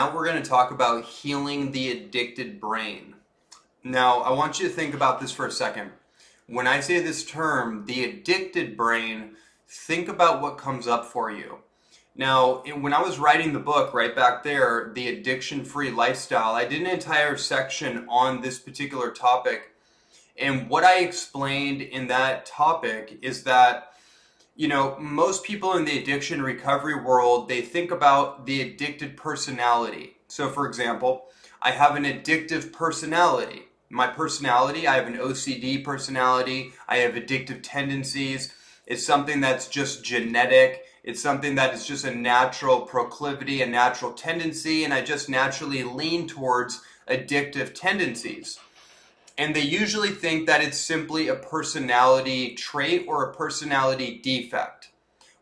Now we're going to talk about healing the addicted brain. Now, I want you to think about this for a second. When I say this term, the addicted brain, think about what comes up for you. Now, when I was writing the book right back there, The Addiction-Free Lifestyle, I did an entire section on this particular topic. And what I explained in that topic is that most people in the addiction recovery world, they think about the addicted personality. So for example, I have an addictive personality. My personality, I have an OCD personality. I have addictive tendencies. It's something that's just genetic. It's something that is just a natural proclivity, a natural tendency, and I just naturally lean towards addictive tendencies. And they usually think that it's simply a personality trait or a personality defect.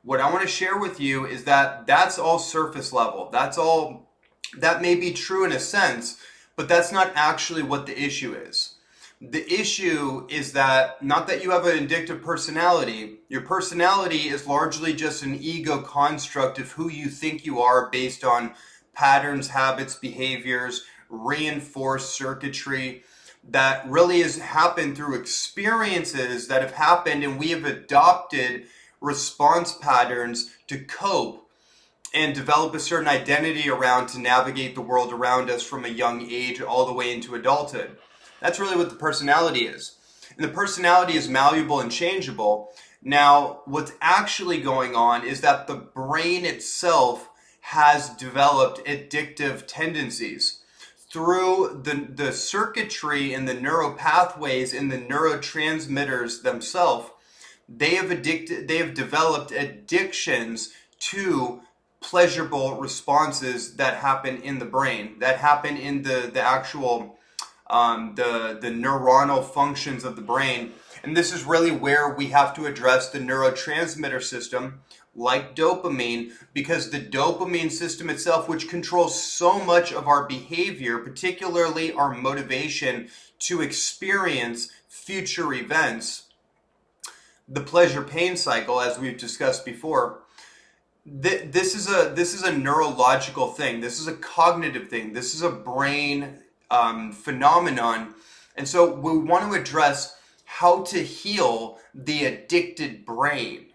What I want to share with you is that that's all surface level. That may be true in a sense, but that's not actually what the issue is. The issue is that not that you have an addictive personality. Your personality is largely just an ego construct of who you think you are based on patterns, habits, behaviors, reinforced circuitry that really has happened through experiences that have happened, and we have adopted response patterns to cope and develop a certain identity around to navigate the world around us from a young age all the way into adulthood. That's really what the personality is. And the personality is malleable and changeable. Now, what's actually going on is that the brain itself has developed addictive tendencies. Through the circuitry and the neural pathways and the neurotransmitters themselves, they have developed addictions to pleasurable responses that happen in the brain, that happen in the actual the neuronal functions of the brain. And this is really where we have to address the neurotransmitter system, like dopamine, because the dopamine system itself, which controls so much of our behavior, particularly our motivation to experience future events, the pleasure-pain cycle, as we've discussed before, this is a neurological thing. This is a cognitive thing. This is a brain phenomenon. And so we want to address how to heal the addicted brain,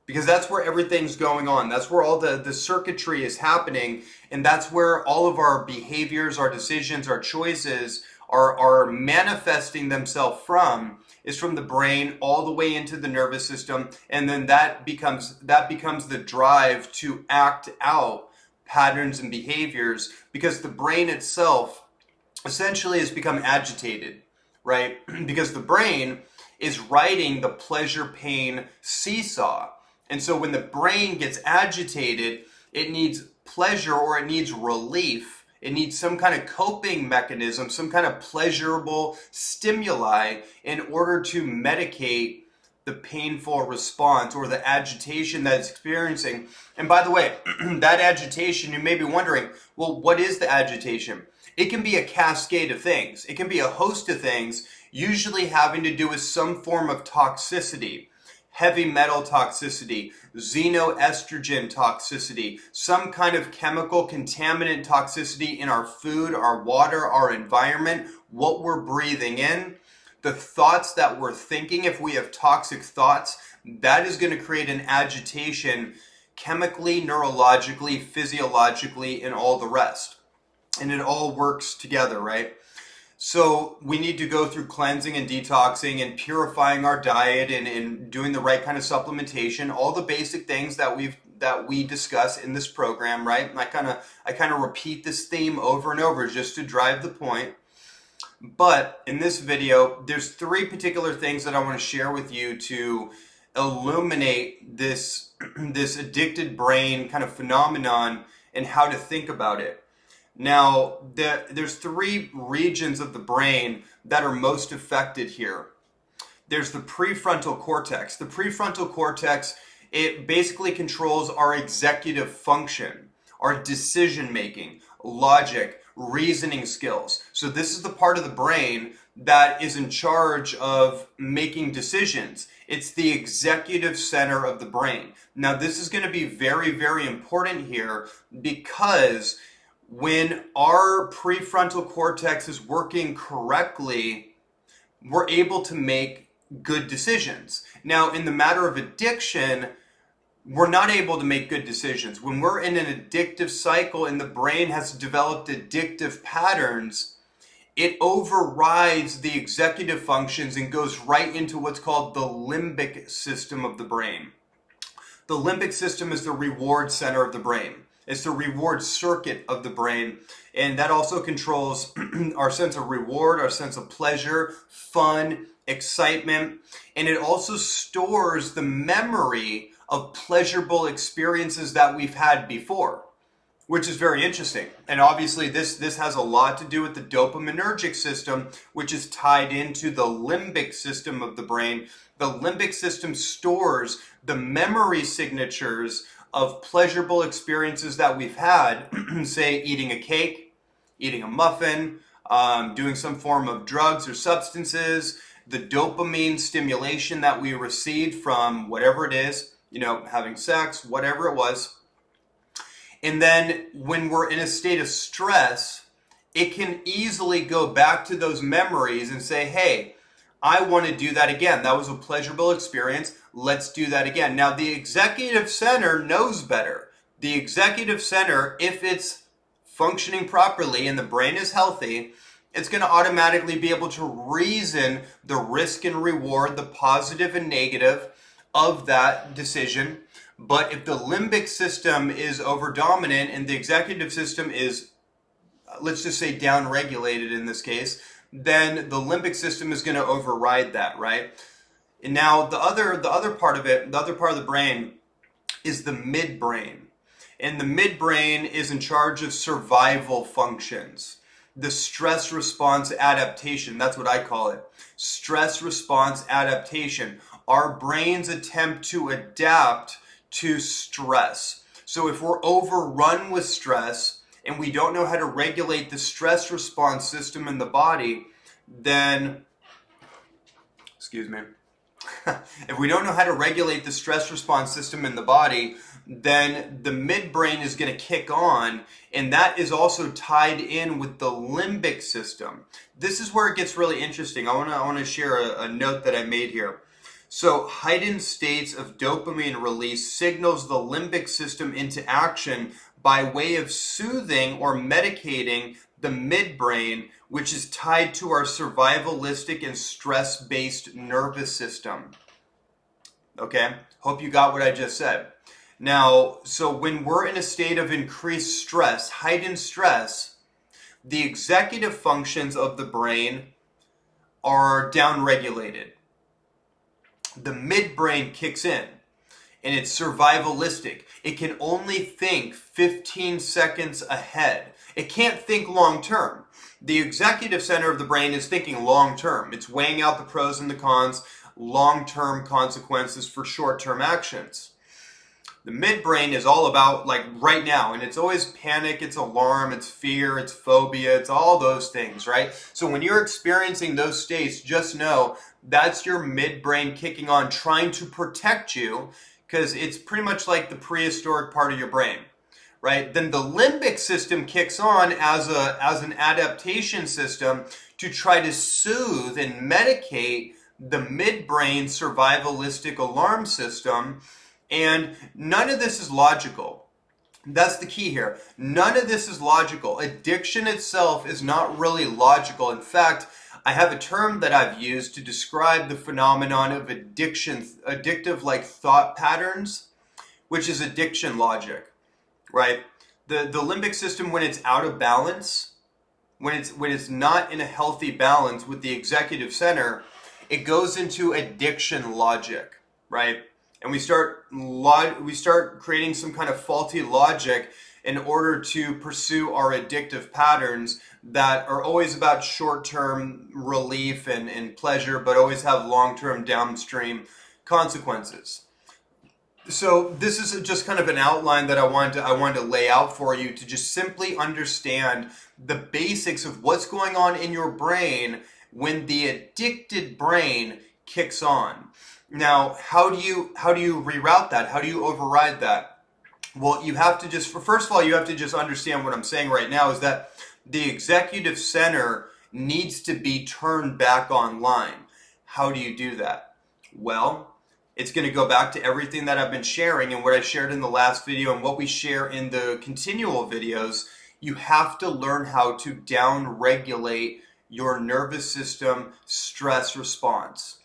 because that's where everything's going on. That's where all the circuitry is happening, and that's where all of our behaviors, our decisions, our choices are manifesting themselves from, is from the brain all the way into the nervous system, and then that becomes the drive to act out patterns and behaviors, because the brain itself essentially has become agitated, right? Because the brain is riding the pleasure-pain seesaw. And so when the brain gets agitated, it needs pleasure or it needs relief. It needs some kind of coping mechanism, some kind of pleasurable stimuli in order to medicate the painful response or the agitation that it's experiencing. And by the way, that agitation, you may be wondering, well, what is the agitation? It can be a cascade of things. It can be a host of things, usually having to do with some form of toxicity. Heavy metal toxicity, xenoestrogen toxicity, some kind of chemical contaminant toxicity in our food, our water, our environment, what we're breathing in, the thoughts that we're thinking. If we have toxic thoughts, that is going to create an agitation chemically, neurologically, physiologically, and all the rest. And it all works together, right? So we need to go through cleansing and detoxing and purifying our diet and doing the right kind of supplementation, all the basic things that we discuss in this program, right? And I kind of repeat this theme over and over just to drive the point. But in this video, there's 3 particular things that I want to share with you to illuminate this addicted brain kind of phenomenon and how to think about it. Now, there's 3 regions of the brain that are most affected here. There's the prefrontal cortex. The prefrontal cortex, it basically controls our executive function, our decision making, logic, reasoning skills. So this is the part of the brain that is in charge of making decisions. It's the executive center of the brain. Now, this is going to be very, very important here, because when our prefrontal cortex is working correctly, we're able to make good decisions. Now, in the matter of addiction, we're not able to make good decisions. When we're in an addictive cycle and the brain has developed addictive patterns, it overrides the executive functions and goes right into what's called the limbic system of the brain. The limbic system is the reward center of the brain. It's the reward circuit of the brain. And that also controls our sense of reward, our sense of pleasure, fun, excitement. And it also stores the memory of pleasurable experiences that we've had before, which is very interesting. And obviously this has a lot to do with the dopaminergic system, which is tied into the limbic system of the brain. The limbic system stores the memory signatures of pleasurable experiences that we've had, say eating a cake, eating a muffin, doing some form of drugs or substances, the dopamine stimulation that we received from whatever it is, having sex, whatever it was. And then when we're in a state of stress, it can easily go back to those memories and say, hey, I want to do that again. That was a pleasurable experience. Let's do that again. Now, the executive center knows better. The executive center, if it's functioning properly and the brain is healthy, it's going to automatically be able to reason the risk and reward, the positive and negative of that decision. But if the limbic system is overdominant and the executive system is, let's just say, downregulated in this case, then the limbic system is going to override that, right? And now the other part of it, the other part of the brain is the midbrain. And the midbrain is in charge of survival functions. The stress response adaptation, that's what I call it. Stress response adaptation. Our brains attempt to adapt to stress. So if we're overrun with stress and we don't know how to regulate the stress response system in the body, then, if we don't know how to regulate the stress response system in the body, then the midbrain is going to kick on, and that is also tied in with the limbic system. This is where it gets really interesting. I want to share a note that I made here. So heightened states of dopamine release signals the limbic system into action by way of soothing or medicating the midbrain, which is tied to our survivalistic and stress-based nervous system. Okay, hope you got what I just said. Now, so when we're in a state of increased stress, heightened stress, the executive functions of the brain are downregulated. The midbrain kicks in, and it's survivalistic. It can only think 15 seconds ahead. It can't think long term. The executive center of the brain is thinking long term. It's weighing out the pros and the cons, long-term consequences for short-term actions. The midbrain is all about like right now, and it's always panic, it's alarm, it's fear, it's phobia, it's all those things, right? So when you're experiencing those states, just know that's your midbrain kicking on, trying to protect you, because it's pretty much like the prehistoric part of your brain, right? Then the limbic system kicks on as an adaptation system to try to soothe and medicate the midbrain survivalistic alarm system. And none of this is logical. That's the key here. None of this is logical. Addiction itself is not really logical. In fact, I have a term that I've used to describe the phenomenon of addictive like thought patterns, which is addiction logic, right? The limbic system, when it's out of balance, when it's not in a healthy balance with the executive center, it goes into addiction logic, right? And we start creating some kind of faulty logic in order to pursue our addictive patterns that are always about short-term relief and pleasure, but always have long-term downstream consequences. So this is just kind of an outline that I wanted to lay out for you to just simply understand the basics of what's going on in your brain when the addicted brain kicks on. Now, how do you reroute that? How do you override that? Well, you have to just, first of all, you have to just understand what I'm saying right now is that the executive center needs to be turned back online. How do you do that? Well, it's going to go back to everything that I've been sharing and what I shared in the last video and what we share in the continual videos. You have to learn how to down-regulate your nervous system stress response.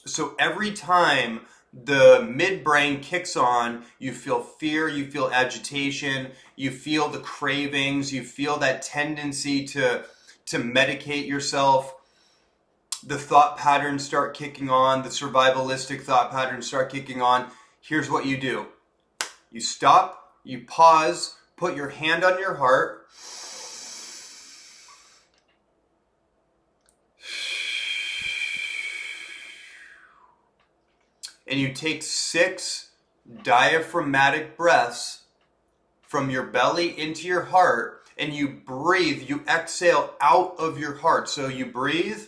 So every time the midbrain kicks on, you feel fear, you feel agitation, you feel the cravings, you feel that tendency to medicate yourself. The thought patterns start kicking on, the survivalistic thought patterns start kicking on. Here's what you do. You stop, you pause, put your hand on your heart. And you take 6 diaphragmatic breaths from your belly into your heart, and you breathe, you exhale out of your heart. So you breathe.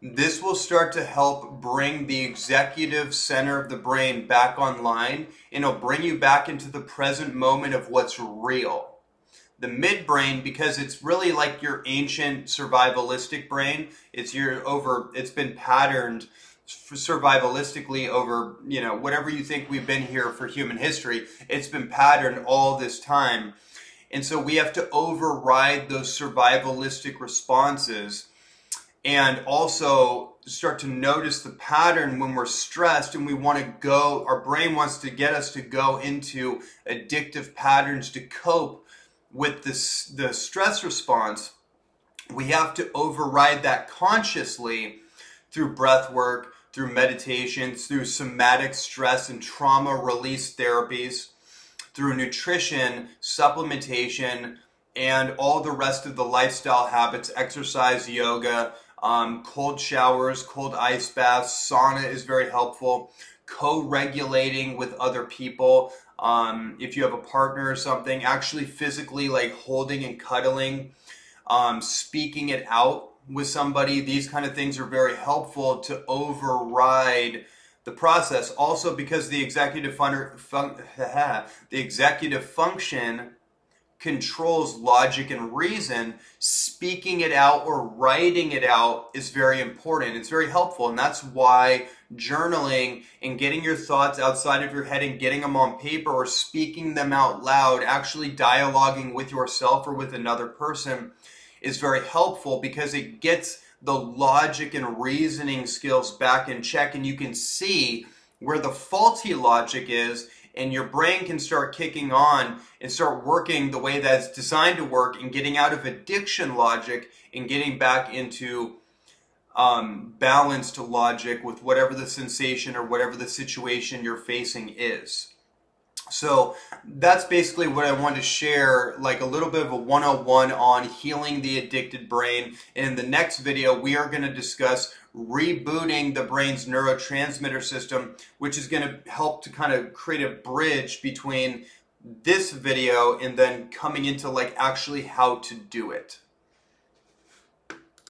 This will start to help bring the executive center of the brain back online, and it'll bring you back into the present moment of what's real. The midbrain, because it's really like your ancient survivalistic brain, it's been patterned survivalistically over, whatever you think we've been here for human history, it's been patterned all this time. And so we have to override those survivalistic responses and also start to notice the pattern when we're stressed and we want to go, our brain wants to get us to go into addictive patterns to cope with the stress response. We have to override that consciously through breath work, through meditation, through somatic stress and trauma release therapies, through nutrition, supplementation, and all the rest of the lifestyle habits, exercise, yoga, cold showers, cold ice baths, sauna is very helpful. Co-regulating with other people. If you have a partner or something, actually physically like holding and cuddling, speaking it out with somebody, these kind of things are very helpful to override the process. Also, because the executive function controls logic and reason, speaking it out or writing it out is very important. It's very helpful, and that's why journaling and getting your thoughts outside of your head and getting them on paper or speaking them out loud, actually dialoguing with yourself or with another person, is very helpful because it gets the logic and reasoning skills back in check, and you can see where the faulty logic is, and your brain can start kicking on and start working the way that it's designed to work and getting out of addiction logic and getting back into balanced logic with whatever the sensation or whatever the situation you're facing is. So that's basically what I wanted to share, like a little bit of a 101 on healing the addicted brain. And in the next video, we are going to discuss rebooting the brain's neurotransmitter system, which is going to help to kind of create a bridge between this video and then coming into like actually how to do it.